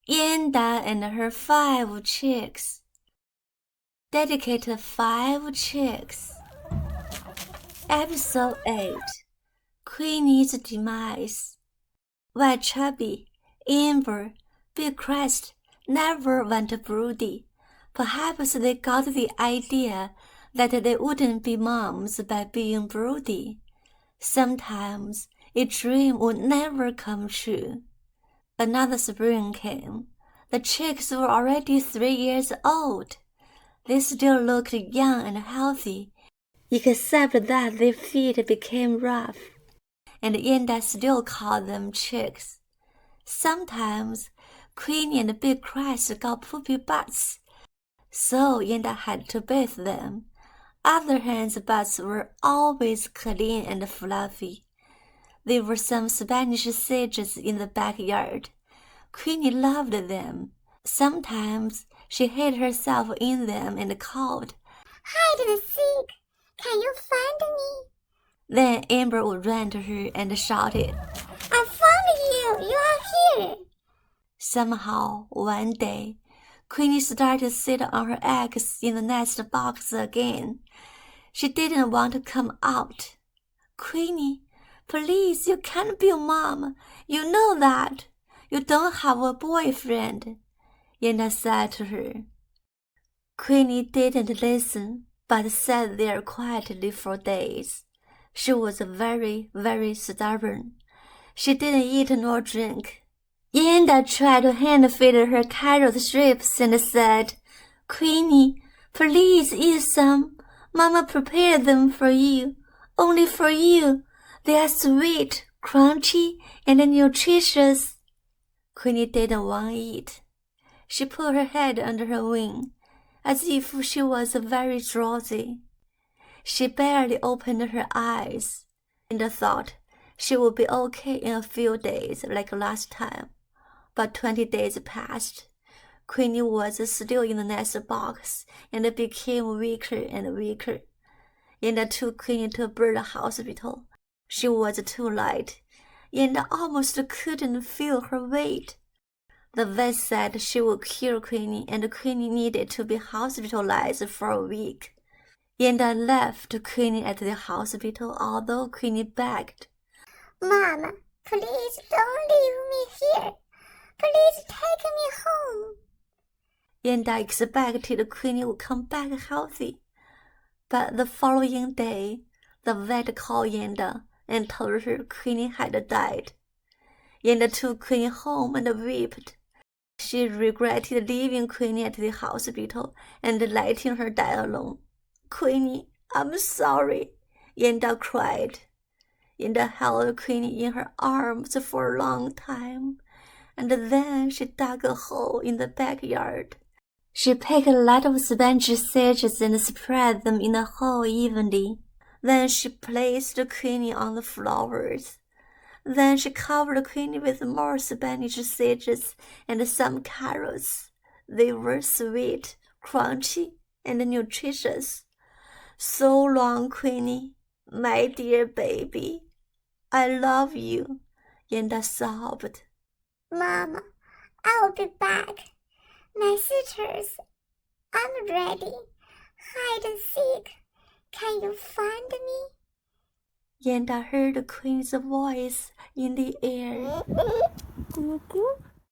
Yenda and her 5 chicks. Dedicated 5 chicks. Episode 8. Queenie's demise. While Chubby, Amber, Big Crest never went broody, perhaps they got the idea that they wouldn't be moms by being broody. Sometimes a dream would never come true. Another spring came. The chicks were already 3 years old. They still looked young and healthy, except that their feet became rough, and Yenda still called them chicks. Sometimes Queenie and Big Crest got poopy butts, so Yenda had to bathe them. Other hens' butts were always clean and fluffy. There were some Spanish sages in the backyard. Queenie loved them. Sometimes she hid herself in them and called, "Hide and seek! Can you find me?" Then Amber would run to her and shouted, "I found you! You are here!" Somehow, one day, Queenie started to sit on her eggs in the nest box again. She didn't want to come out. "Queenie, please, you can't be a mom. You know that. You don't have a boyfriend," Yenda said to her. Queenie didn't listen, but sat there quietly for days. She was very, very stubborn. She didn't eat nor drink. Yenda tried to hand-feed her carrot strips and said, "Queenie, please eat some. Mama prepared them for you, only for you. They are sweet, crunchy, and nutritious." Queenie didn't want to eat. She put her head under her wing, as if she was very drowsy. She barely opened her eyes, and thought she would be okay in a few days like last time. But 20 days passed. Queenie was still in the nest box and became weaker and weaker. Yenda took Queenie to a bird hospital. She was too light. Yenda almost couldn't feel her weight. The vet said she would kill Queenie, and Queenie needed to be hospitalized for a week. Yenda left Queenie at the hospital, although Queenie begged, "Mama, please don't leave me here. Please take me home." Yenda expected Queenie would come back healthy. But the following day, the vet called Yenda and told her Queenie had died. Yenda took Queenie home and wept. She regretted leaving Queenie at the hospital and letting her die alone. "Queenie, I'm sorry," Yenda cried. Yenda held Queenie in her arms for a long time, and then she dug a hole in the backyard. She picked a lot of Spanish sages and spread them in the hole evenly. Then she placed Queenie on the flowers. Then she covered Queenie with more Spanish sages and some carrots. They were sweet, crunchy, and nutritious. "So long, Queenie, my dear baby. I love you," Yenda sobbed. "Mama, I'll be back. My sisters, I'm ready. Hide and seek. Can you find me?" Yenda heard Queenie's voice in the air. "Goo goo."